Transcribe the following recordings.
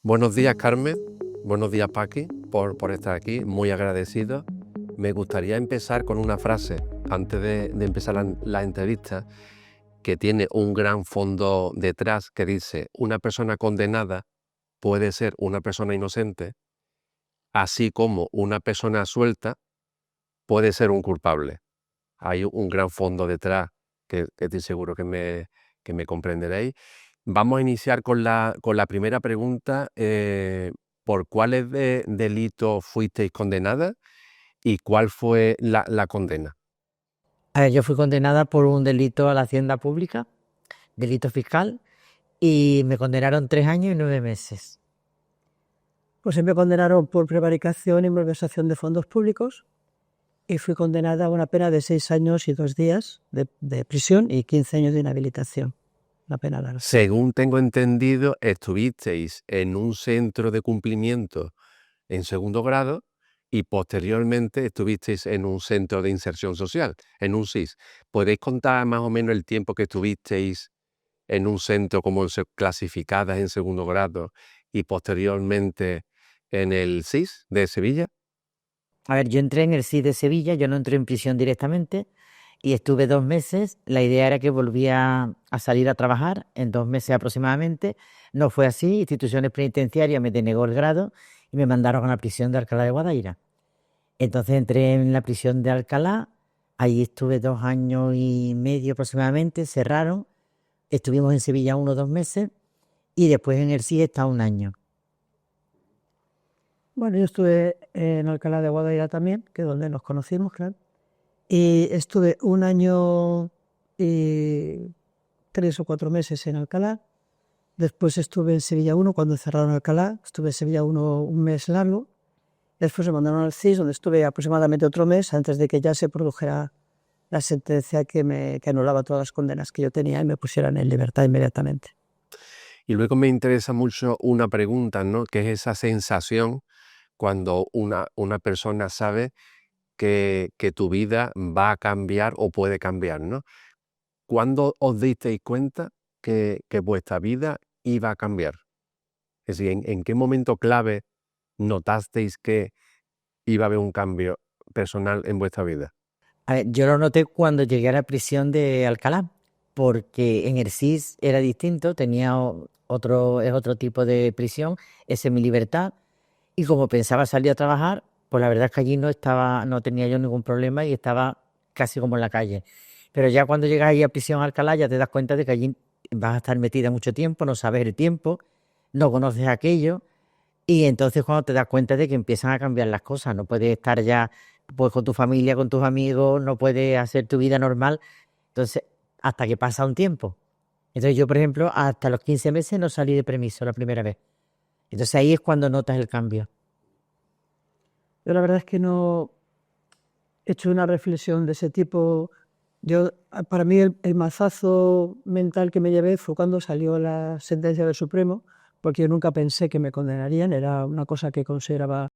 Buenos días, Carmen. Buenos días, Paqui, por estar aquí. Muy agradecido. Me gustaría empezar con una frase antes de empezar la entrevista que tiene un gran fondo detrás que dice: una persona condenada puede ser una persona inocente, así como una persona suelta puede ser un culpable. Hay un gran fondo detrás que estoy seguro que me comprenderéis. Vamos a iniciar con la primera pregunta. ¿Por cuáles delitos fuisteis condenadas y cuál fue la condena? A ver, yo fui condenada por un delito a la hacienda pública, delito fiscal, y me condenaron 3 años y 9 meses. Pues me condenaron por prevaricación y malversación de fondos públicos y fui condenada a una pena de 6 años y 2 días de prisión y 15 años de inhabilitación. Una pena larga. Según tengo entendido, estuvisteis en un centro de cumplimiento en segundo grado y posteriormente estuvisteis en un centro de inserción social, en un SIS. ¿Podéis contar más o menos el tiempo que estuvisteis en un centro como clasificadas en segundo grado y posteriormente en el SIS de Sevilla? A ver, yo entré en el CIS de Sevilla, yo no entré en prisión directamente y estuve 2 meses. La idea era que volvía a salir a trabajar en 2 meses aproximadamente. No fue así, instituciones penitenciarias me denegó el grado y me mandaron a la prisión de Alcalá de Guadaira. Entonces entré en la prisión de Alcalá, ahí estuve 2 años y medio aproximadamente, cerraron. Estuvimos en Sevilla 1 o 2 meses y después en el CIE está 1 año. Bueno, yo estuve en Alcalá de Guadaira también, que es donde nos conocimos, claro. Y estuve 1 año y 3 o 4 meses en Alcalá. Después estuve en Sevilla 1 cuando cerraron Alcalá. Estuve en Sevilla 1 un mes largo. Después me mandaron al CIS, donde estuve aproximadamente otro mes antes de que ya se produjera la sentencia que anulaba todas las condenas que yo tenía y me pusieran en libertad inmediatamente. Y luego me interesa mucho una pregunta, ¿no? Que es esa sensación cuando una persona sabe que tu vida va a cambiar o puede cambiar, ¿no? ¿Cuándo os disteis cuenta que vuestra vida iba a cambiar? Es decir, ¿en qué momento clave notasteis que iba a haber un cambio personal en vuestra vida? A ver, yo lo noté cuando llegué a la prisión de Alcalá, porque en el CIS era distinto, tenía otro tipo de prisión, es semilibertad, y como pensaba salir a trabajar, pues la verdad es que allí no tenía yo ningún problema y estaba casi como en la calle. Pero ya cuando llegas ahí a prisión Alcalá ya te das cuenta de que allí vas a estar metida mucho tiempo, no sabes el tiempo, no conoces aquello. Y entonces cuando te das cuenta de que empiezan a cambiar las cosas, no puedes estar ya pues con tu familia, con tus amigos, no puedes hacer tu vida normal. Entonces, hasta que pasa un tiempo. Entonces yo, por ejemplo, hasta los 15 meses no salí de permiso la primera vez. Entonces ahí es cuando notas el cambio. Yo la verdad es que no he hecho una reflexión de ese tipo. Para mí el mazazo mental que me llevé fue cuando salió la sentencia del Supremo, porque yo nunca pensé que me condenarían, era una cosa que consideraba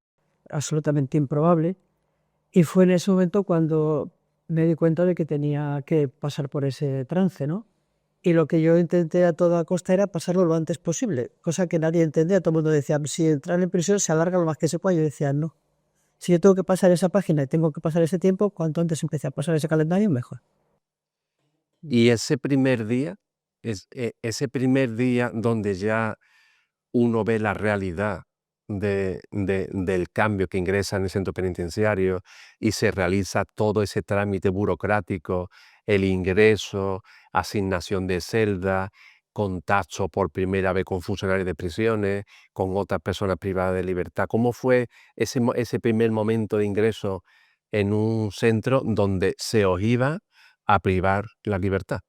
absolutamente improbable. Y fue en ese momento cuando me di cuenta de que tenía que pasar por ese trance, ¿no? Y lo que yo intenté a toda costa era pasarlo lo antes posible, cosa que nadie entendía. Todo el mundo decía: si entrar en prisión se alarga lo más que se pueda. Yo decía: no. Si yo tengo que pasar esa página y tengo que pasar ese tiempo, cuanto antes empecé a pasar ese calendario, mejor. Y ese primer día, ese primer día donde ya uno ve la realidad del cambio que ingresa en el centro penitenciario y se realiza todo ese trámite burocrático, el ingreso, asignación de celda, contacto por primera vez con funcionarios de prisiones, con otras personas privadas de libertad. ¿Cómo fue ese primer momento de ingreso en un centro donde se os iba a privar la libertad?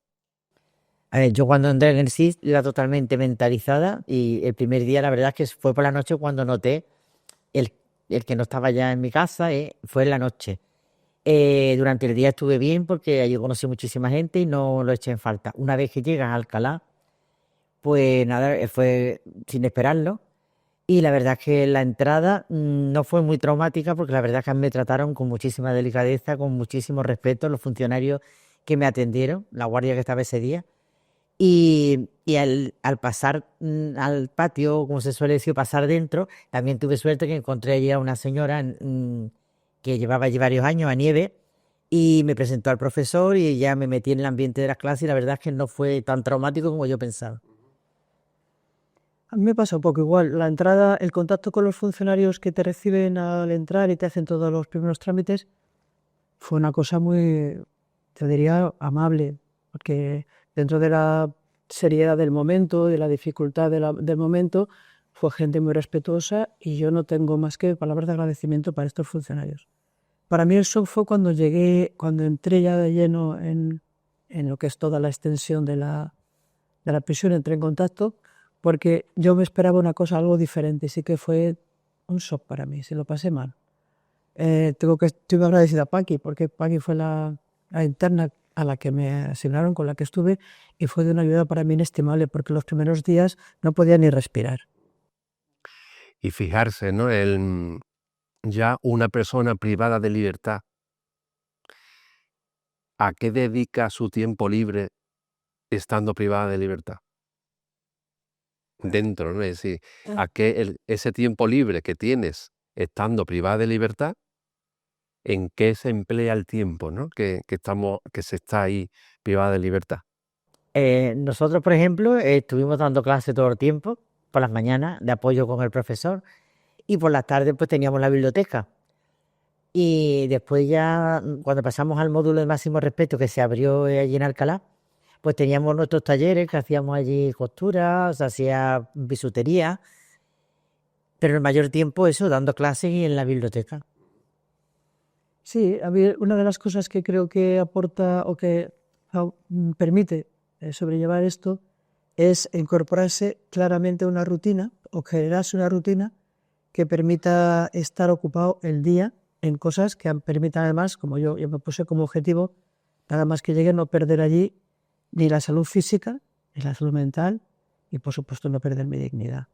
A ver, yo cuando entré en el CIS iba totalmente mentalizada y el primer día la verdad es que fue por la noche cuando noté el, el que no estaba ya en mi casa, fue en la noche. Durante el día estuve bien porque allí conocí muchísima gente y no lo eché en falta. Una vez que llegas a Alcalá, pues nada, fue sin esperarlo. Y la verdad es que la entrada no fue muy traumática porque la verdad es que me trataron con muchísima delicadeza, con muchísimo respeto los funcionarios que me atendieron, la guardia que estaba ese día. Y Y al pasar al patio, como se suele decir, pasar dentro, también tuve suerte que encontré allí a una señora que llevaba allí varios años, a Nieve, y me presentó al profesor y ya me metí en el ambiente de las clases y la verdad es que no fue tan traumático como yo pensaba. A mí me pasa un poco igual. La entrada, el contacto con los funcionarios que te reciben al entrar y te hacen todos los primeros trámites fue una cosa muy, te diría, amable, porque dentro de la seriedad del momento, de la dificultad del momento, fue gente muy respetuosa y yo no tengo más que palabras de agradecimiento para estos funcionarios. Para mí el shock fue cuando llegué, cuando entré ya de lleno en lo que es toda la extensión de la prisión, entré en contacto, porque yo me esperaba una cosa algo diferente, sí que fue un shock para mí, se lo pasé mal. Estoy muy agradecida a Paqui, porque Paqui fue la interna a la que me asignaron, con la que estuve, y fue de una ayuda para mí inestimable, porque los primeros días no podía ni respirar. Y fijarse, ¿no? Ya una persona privada de libertad, ¿a qué dedica su tiempo libre estando privada de libertad? Dentro, ¿no? Es decir, ¿a qué ese tiempo libre que tienes estando privada de libertad, en qué se emplea el tiempo, ¿no? Que se está ahí privada de libertad? Nosotros, por ejemplo, estuvimos dando clases todo el tiempo, por las mañanas, de apoyo con el profesor, y por las tardes pues teníamos la biblioteca. Y después ya, cuando pasamos al módulo de máximo respeto que se abrió allí en Alcalá, pues teníamos nuestros talleres que hacíamos allí costura, se hacía bisutería, pero el mayor tiempo eso, dando clases y en la biblioteca. Sí, a mí una de las cosas que creo que aporta o que permite sobrellevar esto es incorporarse claramente a una rutina o generarse una rutina que permita estar ocupado el día en cosas que permitan además, como yo me puse como objetivo, nada más que llegue, no perder allí ni la salud física, ni la salud mental y por supuesto no perder mi dignidad.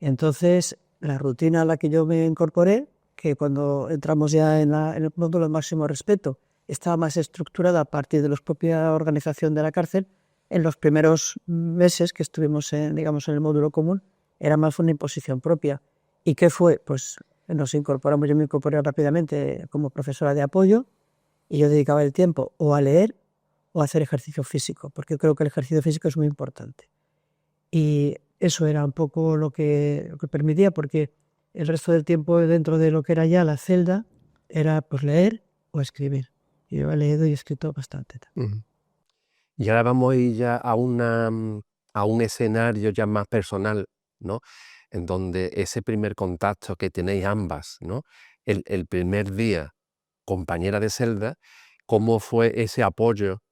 Entonces, la rutina a la que yo me incorporé, que cuando entramos ya en el mundo del máximo respeto, estaba más estructurada a partir de la propia organización de la cárcel. En los primeros meses que estuvimos digamos, en el módulo común, era más una imposición propia. ¿Y qué fue? Pues yo me incorporé rápidamente como profesora de apoyo y yo dedicaba el tiempo o a leer o a hacer ejercicio físico, porque creo que el ejercicio físico es muy importante. Y eso era un poco lo que permitía, porque el resto del tiempo dentro de lo que era ya la celda era pues leer o escribir. Y yo he leído y escrito bastante. Ujú. Y ahora vamos a ir ya a a un escenario ya más personal, ¿no? En donde ese primer contacto que tenéis ambas, ¿no? El primer día, compañera de celda, ¿cómo fue ese apoyo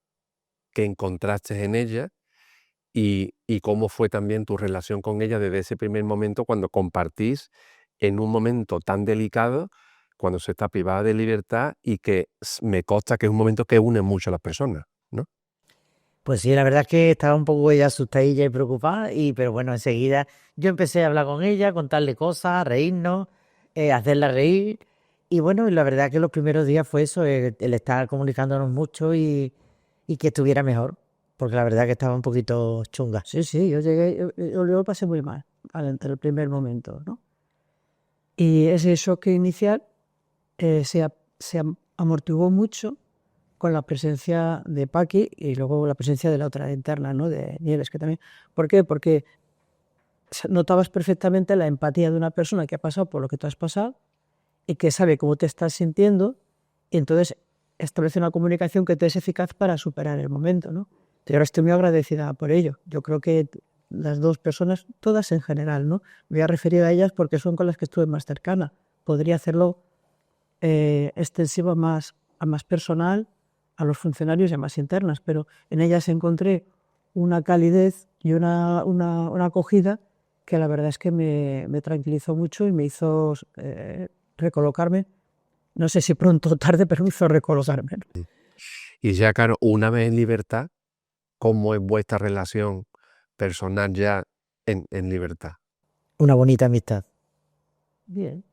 que encontraste en ella? Y cómo fue también tu relación con ella desde ese primer momento cuando compartís en un momento tan delicado, cuando se está privada de libertad y que me consta que es un momento que une mucho a las personas, ¿no? Pues sí, la verdad es que estaba un poco ella asustadilla y preocupada, pero bueno, enseguida yo empecé a hablar con ella, contarle cosas, reírnos, hacerla reír. Y bueno, la verdad que los primeros días fue eso, el estar comunicándonos mucho y que estuviera mejor, porque la verdad que estaba un poquito chunga. Sí, sí, yo llegué, yo lo pasé muy mal entre el primer momento, ¿no? Y ese shock inicial se amortiguó mucho con la presencia de Paqui y luego la presencia de la otra interna, ¿no? De Nieves, que también. ¿Por qué? Porque notabas perfectamente la empatía de una persona que ha pasado por lo que tú has pasado y que sabe cómo te estás sintiendo y entonces establece una comunicación que te es eficaz para superar el momento, ¿no? Yo ahora estoy muy agradecida por ello. Yo creo que las dos personas, todas en general, ¿no? Me voy a referir a ellas porque son con las que estuve más cercana. Podría hacerlo extensivo a más personal, a los funcionarios y a más internas, pero en ellas encontré una calidez y una acogida que la verdad es que me tranquilizó mucho y me hizo recolocarme. No sé si pronto o tarde, pero me hizo recolocarme. Y ya, claro, una vez en libertad, ¿cómo es vuestra relación personal ya en libertad? Una bonita amistad. Bien.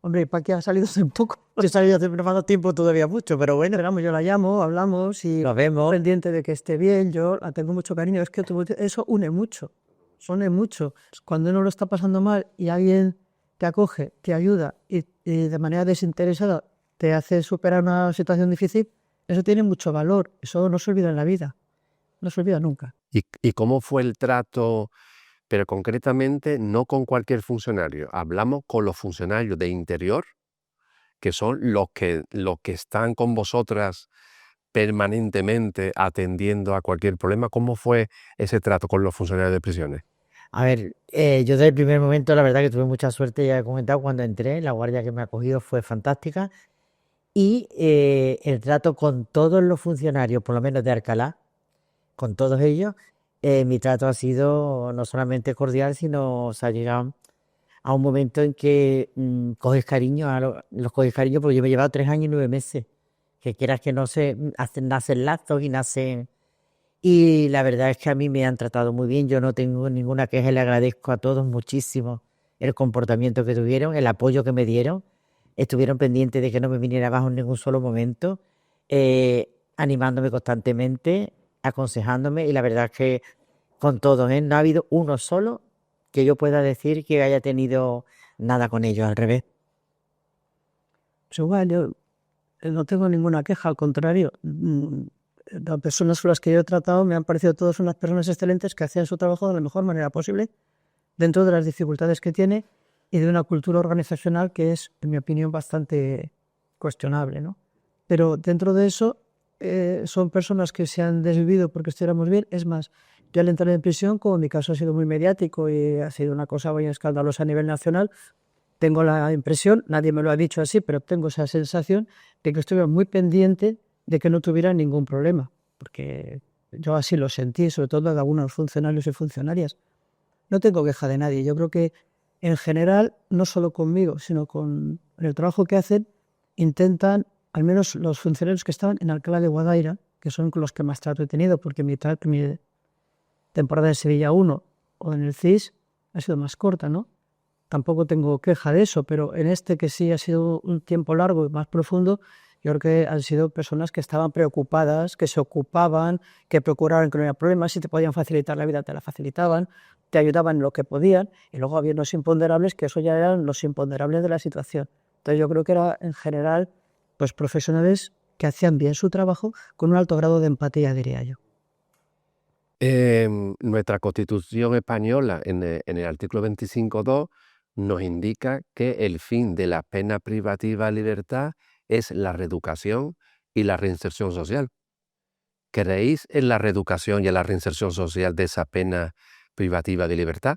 Hombre, Paqui ha salido hace poco. Yo he salido hace no tiempo todavía mucho, pero bueno, Esperamos, yo la llamo, hablamos y nos vemos. pendiente de que esté bien. Yo la tengo mucho cariño. Es que eso une mucho. Une mucho. Cuando uno lo está pasando mal y alguien te acoge, te ayuda y de manera desinteresada te hace superar una situación difícil, eso tiene mucho valor. Eso no se olvida en la vida. No se olvida nunca. ¿Y cómo fue el trato? Pero concretamente no con cualquier funcionario. Hablamos con los funcionarios de interior, que son los que están con vosotras permanentemente atendiendo a cualquier problema. ¿Cómo fue ese trato con los funcionarios de prisiones? A ver, yo desde el primer momento la verdad que tuve mucha suerte, ya he comentado, cuando entré, la guardia que me ha acogido fue fantástica y el trato con todos los funcionarios, por lo menos de Alcalá, con todos ellos, mi trato ha sido no solamente cordial, sino, o sea, llegado a un momento en que coges cariño, los coges cariño, porque yo me he llevado 3 años y 9 meses, que quieras que no se nacen lazos y nacen... Y la verdad es que a mí me han tratado muy bien, yo no tengo ninguna queja, le agradezco a todos muchísimo el comportamiento que tuvieron, el apoyo que me dieron, estuvieron pendientes de que no me viniera abajo en ningún solo momento, animándome constantemente, aconsejándome, y la verdad es que con todos, no ha habido uno solo que yo pueda decir que haya tenido nada con ellos, al revés. Pues igual, yo no tengo ninguna queja, al contrario. Las personas con las que yo he tratado me han parecido todas unas personas excelentes que hacían su trabajo de la mejor manera posible, dentro de las dificultades que tiene y de una cultura organizacional que es, en mi opinión, bastante cuestionable, ¿no? Pero dentro de eso, son personas que se han desvivido porque estuviéramos bien. Es más, yo al entrar en prisión, como mi caso ha sido muy mediático y ha sido una cosa muy escandalosa a nivel nacional, tengo la impresión, nadie me lo ha dicho así, pero tengo esa sensación de que estuve muy pendiente de que no tuviera ningún problema, porque yo así lo sentí, sobre todo de algunos funcionarios y funcionarias. No tengo queja de nadie. Yo creo que en general, no solo conmigo, sino con el trabajo que hacen, intentan, al menos los funcionarios que estaban en Alcalá de Guadaira, que son los que más trato he tenido, porque mi temporada en Sevilla 1 o en el CIS ha sido más corta, ¿no? Tampoco tengo queja de eso, pero en este, que sí ha sido un tiempo largo y más profundo, yo creo que han sido personas que estaban preocupadas, que se ocupaban, que procuraban que no hubiera problemas. Si te podían facilitar la vida, te la facilitaban, te ayudaban en lo que podían, y luego había unos imponderables, que eso ya eran los imponderables de la situación. Entonces yo creo que era, en general, pues profesionales que hacían bien su trabajo con un alto grado de empatía, diría yo. Nuestra Constitución española, en el artículo 25.2, nos indica que el fin de la pena privativa de libertad es la reeducación y la reinserción social. ¿Creéis en la reeducación y en la reinserción social de esa pena privativa de libertad?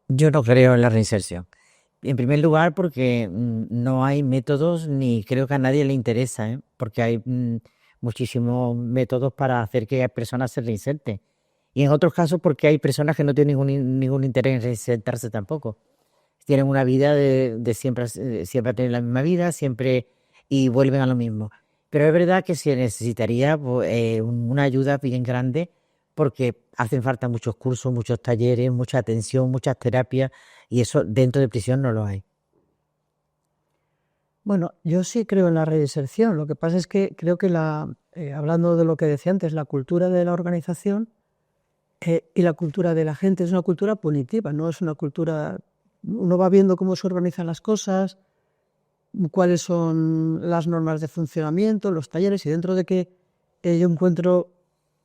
Yo no creo en la reinserción. En primer lugar, porque no hay métodos, ni creo que a nadie le interesa, porque hay muchísimos métodos para hacer que personas se reinserten. Y en otros casos, porque hay personas que no tienen ningún interés en reinsertarse tampoco. Tienen una vida de siempre tener la misma vida, siempre, y vuelven a lo mismo. Pero es verdad que se necesitaría una ayuda bien grande, porque hacen falta muchos cursos, muchos talleres, mucha atención, muchas terapias, y eso dentro de prisión no lo hay. Bueno, yo sí creo en la reinserción. Lo que pasa es que creo que hablando de lo que decía antes, la cultura de la organización y la cultura de la gente es una cultura punitiva, no es una cultura... Uno va viendo cómo se organizan las cosas, cuáles son las normas de funcionamiento, los talleres, y dentro de que yo encuentro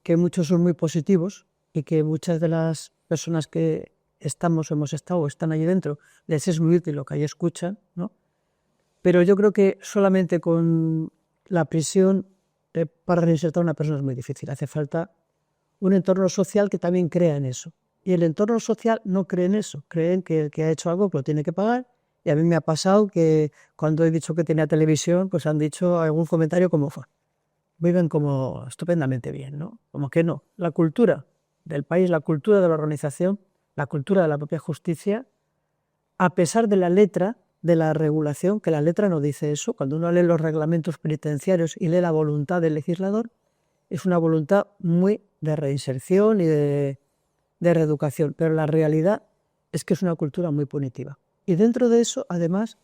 que muchos son muy positivos y que muchas de las personas que estamos o hemos estado o están allí dentro les es muy útil lo que ahí escuchan, ¿no? Pero yo creo que solamente con la prisión para reinsertar a una persona es muy difícil. Hace falta un entorno social que también crea en eso. Y el entorno social no cree en eso. Creen que el que ha hecho algo que lo tiene que pagar. Y a mí me ha pasado que cuando he dicho que tenía televisión, pues han dicho algún comentario como: viven como estupendamente bien, ¿no? Como que no. La cultura del país, la cultura de la organización, la cultura de la propia justicia, a pesar de la letra de la regulación, que la letra no dice eso, cuando uno lee los reglamentos penitenciarios y lee la voluntad del legislador, es una voluntad muy de reinserción y de reeducación, pero la realidad es que es una cultura muy punitiva. Y dentro de eso, además,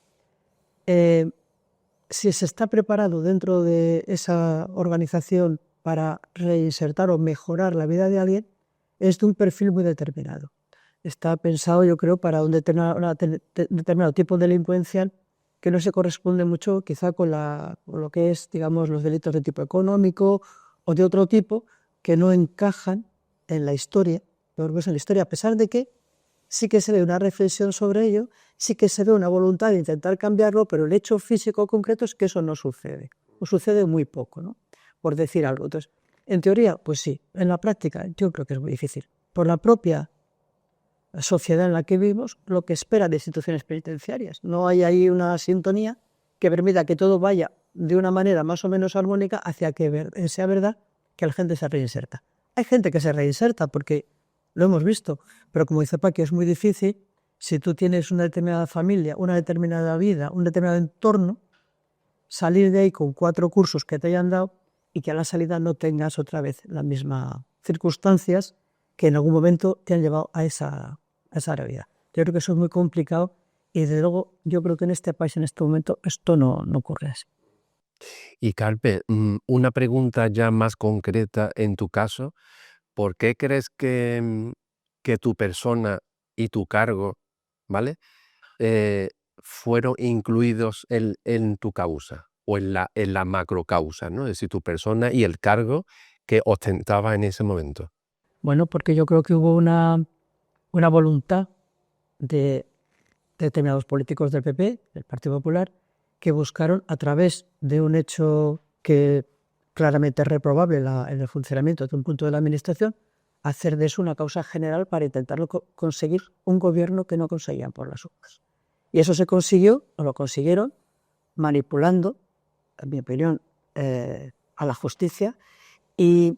si se está preparado dentro de esa organización para reinsertar o mejorar la vida de alguien, es de un perfil muy determinado. Está pensado, yo creo, para un determinado tipo delincuencial que no se corresponde mucho quizá con lo que es, digamos, los delitos de tipo económico o de otro tipo que no encajan en la historia, a pesar de que sí que se ve una reflexión sobre ello, sí que se ve una voluntad de intentar cambiarlo, pero el hecho físico concreto es que eso no sucede, o sucede muy poco, ¿no? Por decir algo. Entonces, en teoría, pues sí, en la práctica yo creo que es muy difícil. Por la propia sociedad en la que vivimos, lo que espera de instituciones penitenciarias. No hay ahí una sintonía que permita que todo vaya de una manera más o menos armónica hacia que sea verdad que la gente se reinserta. Hay gente que se reinserta porque lo hemos visto, pero como dice Paqui, es muy difícil si tú tienes una determinada familia, una determinada vida, un determinado entorno, salir de ahí con 4 cursos que te hayan dado y que a la salida no tengas otra vez las mismas circunstancias que en algún momento te han llevado a esa realidad. Yo creo que eso es muy complicado y desde luego yo creo que en este país en este momento esto no ocurre así. Y Carpe, una pregunta ya más concreta en tu caso, ¿por qué crees que tu persona y tu cargo, ¿vale? eh, fueron incluidos en tu causa o en la macrocausa, ¿no? Es decir, tu persona y el cargo que ostentaba en ese momento. Bueno, porque yo creo que hubo una voluntad de determinados políticos del PP, del Partido Popular, que buscaron, a través de un hecho que claramente es reprobable en el funcionamiento de un punto de la Administración, hacer de eso una causa general para intentar conseguir un gobierno que no conseguían por las urnas. Y eso se consiguió, o lo consiguieron, manipulando, en mi opinión, a la justicia y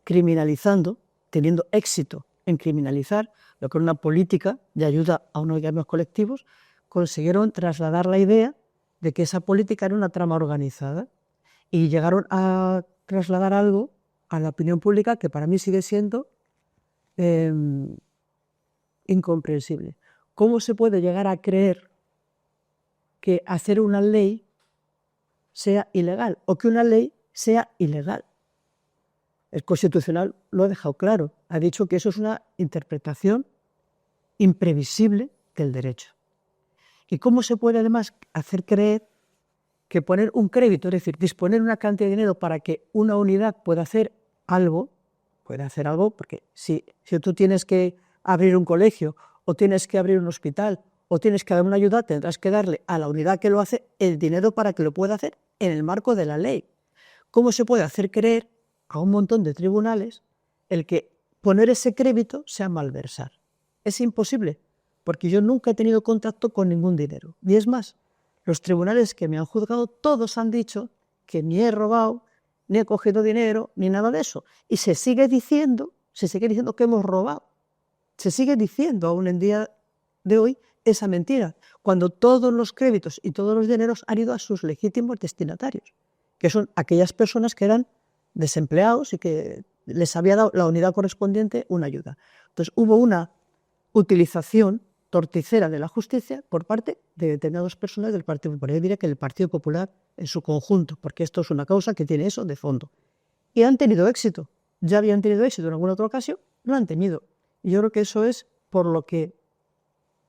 criminalizando, teniendo éxito en criminalizar lo que era una política de ayuda a unos gremios colectivos, consiguieron trasladar la idea de que esa política era una trama organizada y llegaron a trasladar algo a la opinión pública que para mí sigue siendo incomprensible. ¿Cómo se puede llegar a creer que hacer una ley sea ilegal o que una ley sea ilegal? El Constitucional lo ha dejado claro, ha dicho que eso es una interpretación imprevisible del derecho. ¿Y cómo se puede además hacer creer que poner un crédito, es decir, disponer una cantidad de dinero para que una unidad pueda hacer algo, porque si tú tienes que abrir un colegio o tienes que abrir un hospital o tienes que dar una ayuda, tendrás que darle a la unidad que lo hace el dinero para que lo pueda hacer en el marco de la ley? ¿Cómo se puede hacer creer a un montón de tribunales el que poner ese crédito sea malversar? Es imposible, porque yo nunca he tenido contacto con ningún dinero. Y es más, los tribunales que me han juzgado todos han dicho que ni he robado, ni he cogido dinero, ni nada de eso. Y se sigue diciendo que hemos robado. Se sigue diciendo aún en día de hoy esa mentira, cuando todos los créditos y todos los dineros han ido a sus legítimos destinatarios, que son aquellas personas que eran desempleados y que les había dado la unidad correspondiente una ayuda. Entonces hubo una utilización torticera de la justicia por parte de determinadas personas del Partido Popular. Yo diría que el Partido Popular en su conjunto, porque esto es una causa que tiene eso de fondo. Y han tenido éxito. Ya habían tenido éxito en alguna otra ocasión, no han tenido. Y yo creo que eso es por lo que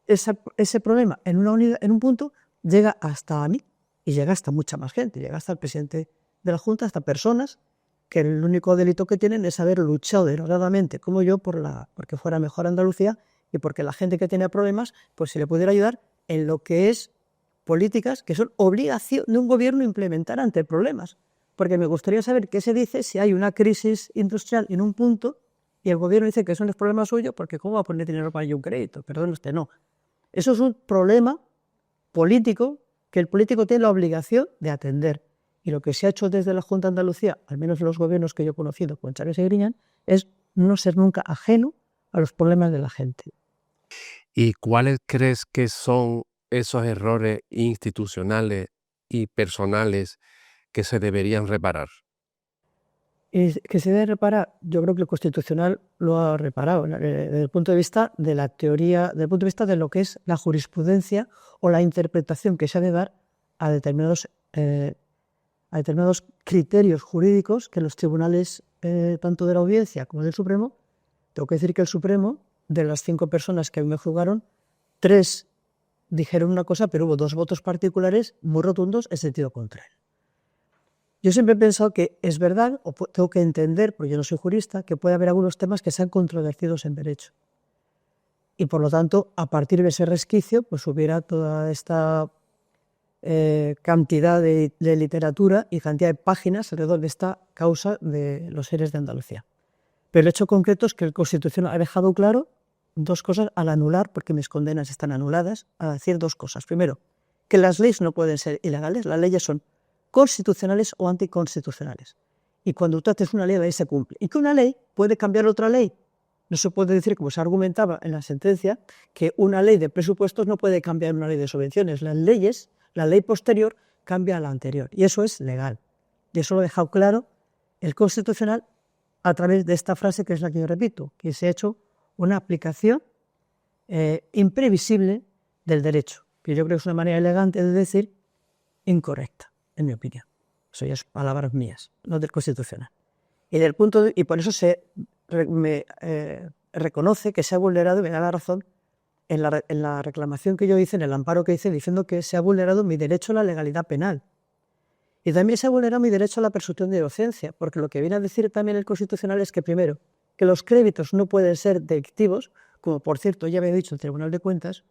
ese problema en una unidad, en un punto, llega hasta a mí y llega hasta mucha más gente. Llega hasta el presidente de la Junta, hasta personas que el único delito que tienen es haber luchado denodadamente, como yo, porque fuera mejor Andalucía y porque la gente que tiene problemas pues se le pudiera ayudar en lo que es políticas que son obligación de un gobierno implementar ante problemas. Porque me gustaría saber qué se dice si hay una crisis industrial en un punto y el gobierno dice que eso no es problema suyo, porque ¿cómo va a poner dinero para un crédito? Perdón, usted no. Eso es un problema político que el político tiene la obligación de atender. Y lo que se ha hecho desde la Junta de Andalucía, al menos en los gobiernos que yo he conocido con Chávez y Griñán, es no ser nunca ajeno a los problemas de la gente. ¿Y cuáles crees que son esos errores institucionales y personales que se deberían reparar? Que se debe reparar, yo creo que el Constitucional lo ha reparado desde el punto de vista de la teoría, desde el punto de vista de lo que es la jurisprudencia o la interpretación que se ha de dar a determinados criterios jurídicos que los tribunales, tanto de la Audiencia como del Supremo, tengo que decir que el Supremo, de las 5 personas que a mí me juzgaron, 3 dijeron una cosa, pero hubo 2 votos particulares muy rotundos en sentido contrario. Yo siempre he pensado que es verdad, o tengo que entender, porque yo no soy jurista, que puede haber algunos temas que sean controvertidos en derecho. Y por lo tanto, a partir de ese resquicio, pues hubiera toda esta cantidad de literatura y cantidad de páginas alrededor de esta causa de los seres de Andalucía. Pero el hecho concreto es que el Constitucional ha dejado claro 2 cosas al anular, porque mis condenas están anuladas, a decir 2 cosas. Primero, que las leyes no pueden ser ilegales, las leyes son constitucionales o anticonstitucionales. Y cuando tú haces una ley, la ley se cumple. Y que una ley puede cambiar otra ley. No se puede decir, como se argumentaba en la sentencia, que una ley de presupuestos no puede cambiar una ley de subvenciones. Las leyes, la ley posterior cambia a la anterior. Y eso es legal. Y eso lo ha dejado claro el Constitucional a través de esta frase, que es la que yo repito, que se ha hecho una aplicación imprevisible del derecho, que yo creo que es una manera elegante de decir incorrecta, en mi opinión. Eso ya son palabras mías, no del Constitucional. Y por eso me reconoce que se ha vulnerado, y me da la razón, en la reclamación que yo hice, en el amparo que hice, diciendo que se ha vulnerado mi derecho a la legalidad penal. Y también se ha vulnerado mi derecho a la presunción de inocencia, porque lo que viene a decir también el Constitucional es que, primero, que los créditos no pueden ser delictivos, como por cierto ya había dicho el Tribunal de Cuentas,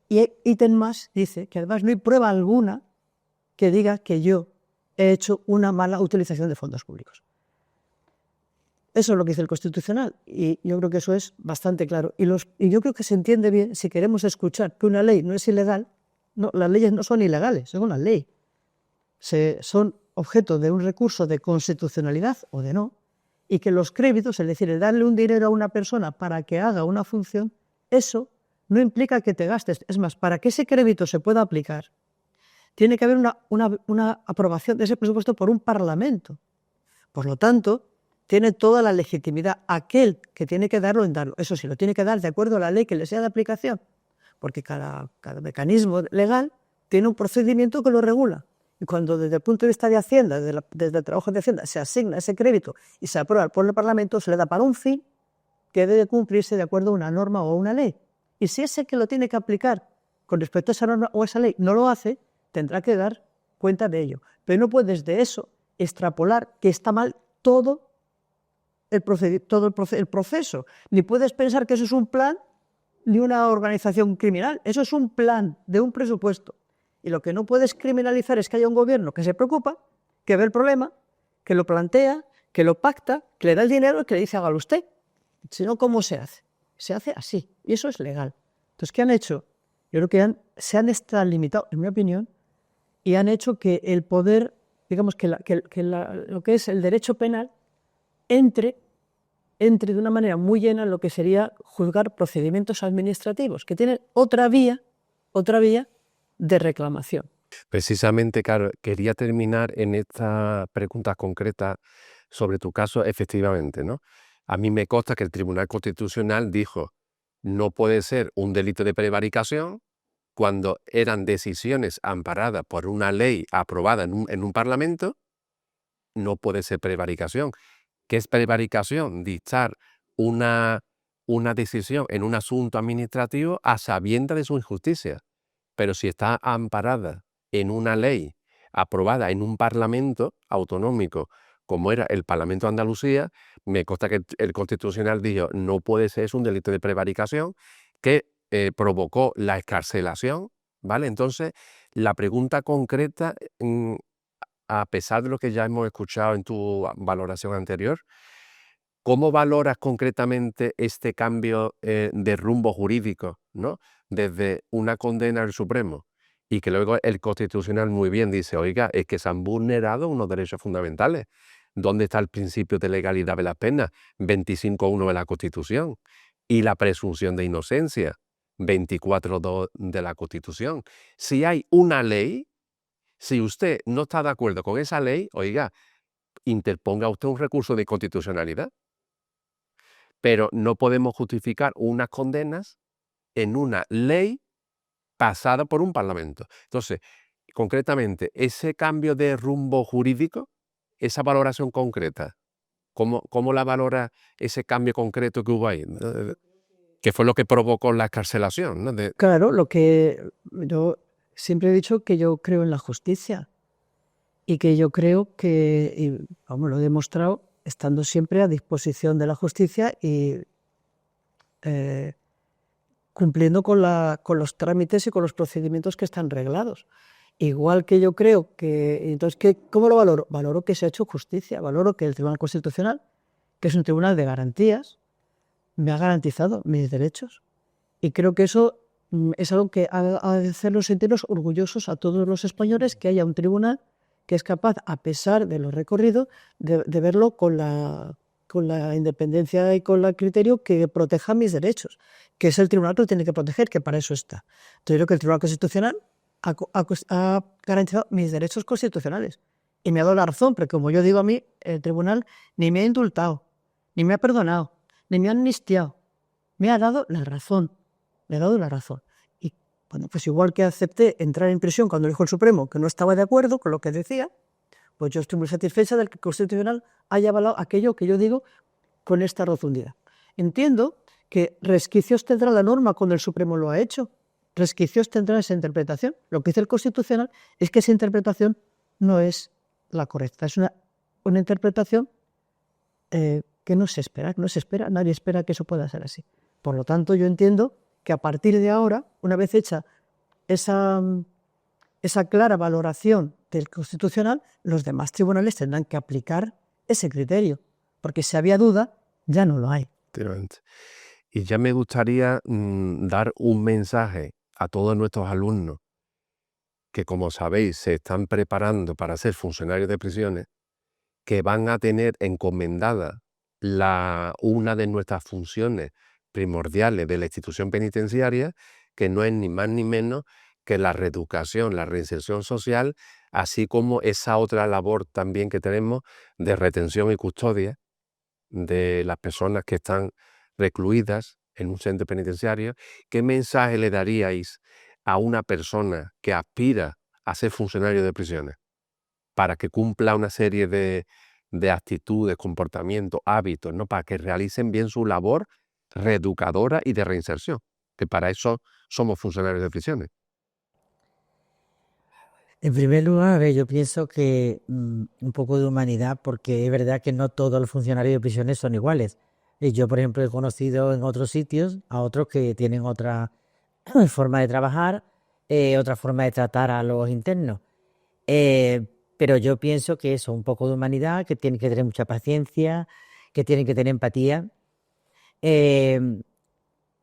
y ítem más dice que además no hay prueba alguna que diga que yo he hecho una mala utilización de fondos públicos. Eso es lo que dice el Constitucional, y yo creo que eso es bastante claro. Y yo creo que se entiende bien, si queremos escuchar que una ley no es ilegal, no, las leyes no son ilegales, son una ley. Son objeto de un recurso de constitucionalidad o de no, y que los créditos, es decir, el darle un dinero a una persona para que haga una función, eso no implica que te gastes. Es más, para que ese crédito se pueda aplicar, tiene que haber una aprobación de ese presupuesto por un Parlamento. Por lo tanto, tiene toda la legitimidad aquel que tiene que darlo en darlo. Eso sí, lo tiene que dar de acuerdo a la ley que le sea de aplicación, porque cada mecanismo legal tiene un procedimiento que lo regula. Y cuando desde el punto de vista de Hacienda, desde el trabajo de Hacienda, se asigna ese crédito y se aprueba por el Parlamento, se le da para un fin que debe cumplirse de acuerdo a una norma o a una ley. Y si ese que lo tiene que aplicar con respecto a esa norma o a esa ley no lo hace, tendrá que dar cuenta de ello. Pero no puedes de eso extrapolar que está mal todo el proceso. Ni puedes pensar que eso es un plan ni una organización criminal. Eso es un plan de un presupuesto. Y lo que no puedes criminalizar es que haya un gobierno que se preocupa, que ve el problema, que lo plantea, que lo pacta, que le da el dinero y que le dice hágalo usted. Si no, ¿cómo se hace? Se hace así. Y eso es legal. Entonces, ¿qué han hecho? Yo creo que se han extralimitado, en mi opinión, y han hecho que el poder, digamos, lo que es el derecho penal, entre de una manera muy llena en lo que sería juzgar procedimientos administrativos, que tienen otra vía de reclamación. Precisamente, claro, quería terminar en esta pregunta concreta sobre tu caso, efectivamente, ¿no? A mí me consta que el Tribunal Constitucional dijo, no puede ser un delito de prevaricación cuando eran decisiones amparadas por una ley aprobada en un parlamento, no puede ser prevaricación. ¿Qué es prevaricación? Dictar una decisión en un asunto administrativo a sabiendas de su injusticia. Pero si está amparada en una ley aprobada en un parlamento autonómico, como era el Parlamento de Andalucía, me consta que el Constitucional dijo, no puede ser, es un delito de prevaricación que provocó la excarcelación, ¿vale? Entonces, la pregunta concreta, a pesar de lo que ya hemos escuchado en tu valoración anterior, ¿cómo valoras concretamente este cambio de rumbo jurídico, ¿no? Desde una condena al Supremo y que luego el Constitucional muy bien dice, oiga, es que se han vulnerado unos derechos fundamentales. ¿Dónde está el principio de legalidad de las penas? 25.1 de la Constitución. Y la presunción de inocencia, 24.2 de la Constitución. Si hay una ley, si usted no está de acuerdo con esa ley, oiga, interponga usted un recurso de constitucionalidad. Pero no podemos justificar unas condenas en una ley pasada por un parlamento. Entonces, concretamente, ese cambio de rumbo jurídico, esa valoración concreta, ¿cómo la valora ese cambio concreto que hubo ahí? Que fue lo que provocó la excarcelación, ¿no? Claro, lo que yo siempre he dicho que yo creo en la justicia y que yo creo que, y vamos, lo he demostrado estando siempre a disposición de la justicia y eh, cumpliendo con los trámites y con los procedimientos que están reglados. Igual que yo creo que, entonces, ¿cómo lo valoro? Valoro que se ha hecho justicia, valoro que el Tribunal Constitucional, que es un tribunal de garantías, me ha garantizado mis derechos. Y creo que eso es algo que ha de hacernos sentirnos orgullosos a todos los españoles, que haya un tribunal que es capaz, a pesar de lo recorrido, de verlo con la independencia y con el criterio que proteja mis derechos, que es el tribunal que lo tiene que proteger, que para eso está. Entonces, yo creo que el Tribunal Constitucional ha garantizado mis derechos constitucionales y me ha dado la razón, porque como yo digo, a mí el tribunal ni me ha indultado, ni me ha perdonado, ni me ha amnistiado, me ha dado la razón, me ha dado la razón. Y bueno, pues igual que acepté entrar en prisión cuando dijo el Supremo que no estaba de acuerdo con lo que decía, pues yo estoy muy satisfecha de que el Constitucional haya avalado aquello que yo digo con esta rotundidad. Entiendo que resquicios tendrá la norma cuando el Supremo lo ha hecho, resquicios tendrá esa interpretación. Lo que dice el Constitucional es que esa interpretación no es la correcta, es una interpretación que no se espera, nadie espera que eso pueda ser así. Por lo tanto, yo entiendo que a partir de ahora, una vez hecha esa clara valoración del Constitucional, los demás tribunales tendrán que aplicar ese criterio, porque si había duda, ya no lo hay. Y ya me gustaría dar un mensaje a todos nuestros alumnos que, como sabéis, se están preparando para ser funcionarios de prisiones, que van a tener encomendada una de nuestras funciones primordiales de la institución penitenciaria, que no es ni más ni menos que la reeducación, la reinserción social, así como esa otra labor también que tenemos de retención y custodia de las personas que están recluidas en un centro penitenciario. ¿Qué mensaje le daríais a una persona que aspira a ser funcionario de prisiones para que cumpla una serie de actitudes, comportamientos, hábitos, ¿no? Para que realicen bien su labor reeducadora y de reinserción, que para eso somos funcionarios de prisiones? En primer lugar, a ver, yo pienso que un poco de humanidad, porque es verdad que no todos los funcionarios de prisiones son iguales. Yo, por ejemplo, he conocido en otros sitios a otros que tienen otra forma de trabajar, otra forma de tratar a los internos. Pero yo pienso que eso, un poco de humanidad, que tienen que tener mucha paciencia, que tienen que tener empatía,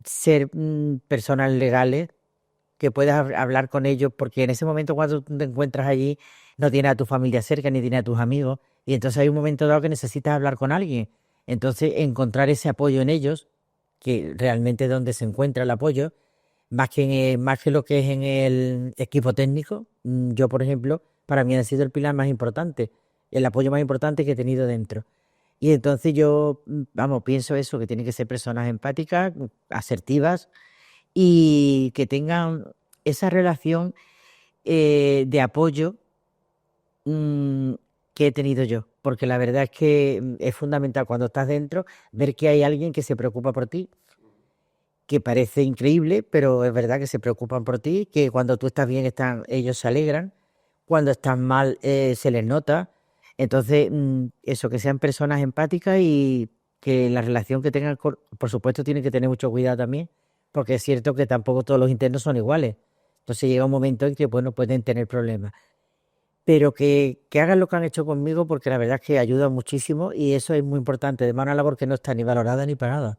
ser personas legales, que puedas hablar con ellos, porque en ese momento cuando tú te encuentras allí no tienes a tu familia cerca ni tienes a tus amigos, y entonces hay un momento dado que necesitas hablar con alguien. Entonces encontrar ese apoyo en ellos, que realmente es donde se encuentra el apoyo, más que lo que es en el equipo técnico. Yo, por ejemplo, para mí ha sido el pilar más importante, el apoyo más importante que he tenido dentro. Y entonces yo, pienso eso, que tienen que ser personas empáticas, asertivas, y que tengan esa relación de apoyo que he tenido yo. Porque la verdad es que es fundamental cuando estás dentro ver que hay alguien que se preocupa por ti, que parece increíble, pero es verdad que se preocupan por ti, que cuando tú estás bien ellos se alegran, cuando estás mal se les nota. Entonces, eso, que sean personas empáticas y que la relación que tengan, por supuesto, tienen que tener mucho cuidado también, porque es cierto que tampoco todos los internos son iguales. Entonces llega un momento en que, bueno, pueden tener problemas. Pero que hagan lo que han hecho conmigo, porque la verdad es que ayuda muchísimo y eso es muy importante, además una labor que no está ni valorada ni pagada.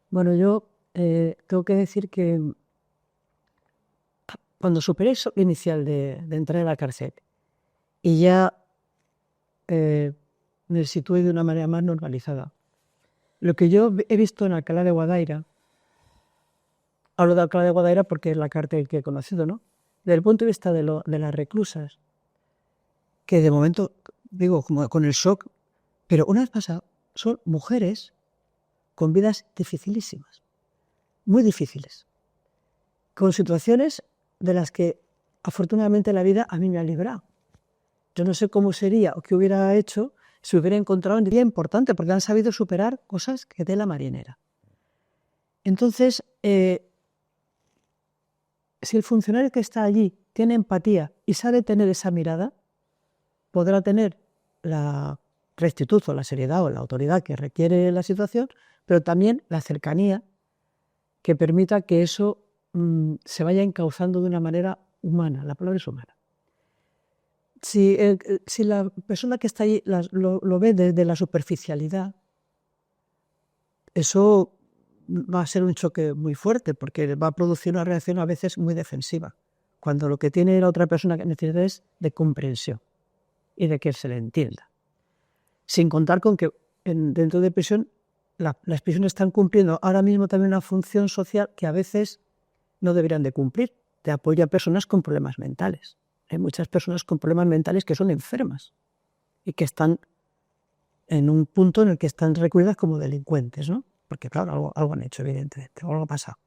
Bueno, yo tengo que decir que cuando superé el shock inicial de entrar en la cárcel y ya me situé de una manera más normalizada, lo que yo he visto en Alcalá de Guadaira, hablo de Alcalá de Guadaira porque es la cárcel que he conocido, ¿no? Desde el punto de vista de las reclusas, que de momento, digo, como con el shock, pero una vez pasado, son mujeres con vidas dificilísimas, muy difíciles, con situaciones de las que afortunadamente la vida a mí me ha librado. Yo no sé cómo sería o qué hubiera hecho si hubiera encontrado un día importante, porque han sabido superar cosas que de la marinera. Entonces, si el funcionario que está allí tiene empatía y sabe tener esa mirada, podrá tener la rectitud o la seriedad o la autoridad que requiere la situación, pero también la cercanía que permita que eso se vaya encauzando de una manera humana. La palabra es humana. Si la persona que está allí lo ve desde la superficialidad, eso va a ser un choque muy fuerte, porque va a producir una reacción a veces muy defensiva, cuando lo que tiene la otra persona que necesita es de comprensión y de que se le entienda. Sin contar con que dentro de prisión, las prisiones están cumpliendo ahora mismo también una función social que a veces no deberían de cumplir, de apoyo a personas con problemas mentales. Hay muchas personas con problemas mentales que son enfermas y que están en un punto en el que están recluidas como delincuentes, ¿no? Porque claro, algo han hecho, evidentemente, algo ha pasado.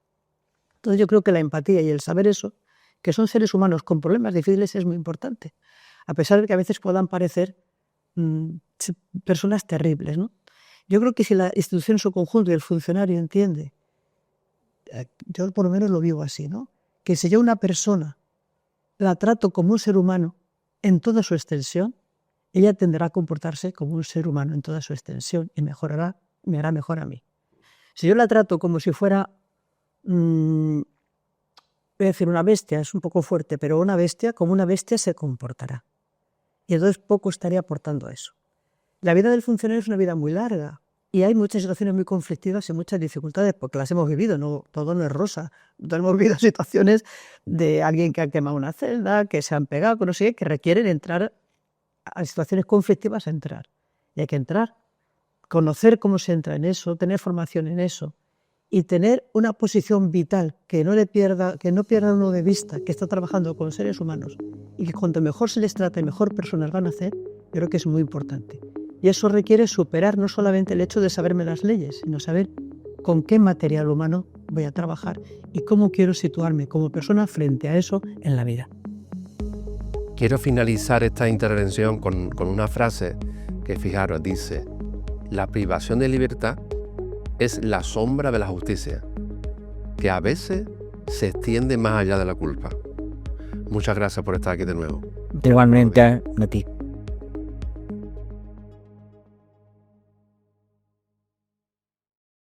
Entonces yo creo que la empatía y el saber eso, que son seres humanos con problemas difíciles, es muy importante, a pesar de que a veces puedan parecer personas terribles, ¿no? Yo creo que si la institución en su conjunto y el funcionario entiende, yo por lo menos lo vivo así, ¿no? Que si yo una persona la trato como un ser humano en toda su extensión, ella tenderá a comportarse como un ser humano en toda su extensión y me hará mejor a mí. Si yo la trato como si fuera, voy a decir una bestia, es un poco fuerte, pero una bestia, como una bestia se comportará. Y entonces poco estaría aportando a eso. La vida del funcionario es una vida muy larga y hay muchas situaciones muy conflictivas y muchas dificultades porque las hemos vivido, no, todo no es rosa. Todos hemos vivido situaciones de alguien que ha quemado una celda, que se han pegado, que no sé qué, que requieren entrar a situaciones conflictivas, y hay que entrar, conocer cómo se entra en eso, tener formación en eso y tener una posición vital que no pierda uno de vista que está trabajando con seres humanos y que cuanto mejor se les trate, mejor personas van a hacer. Yo creo que es muy importante. Y eso requiere superar no solamente el hecho de saberme las leyes, sino saber con qué material humano voy a trabajar y cómo quiero situarme como persona frente a eso en la vida. Quiero finalizar esta intervención con una frase que, fijaros, dice: la privación de libertad es la sombra de la justicia, que a veces se extiende más allá de la culpa. Muchas gracias por estar aquí de nuevo. Igualmente, a ti.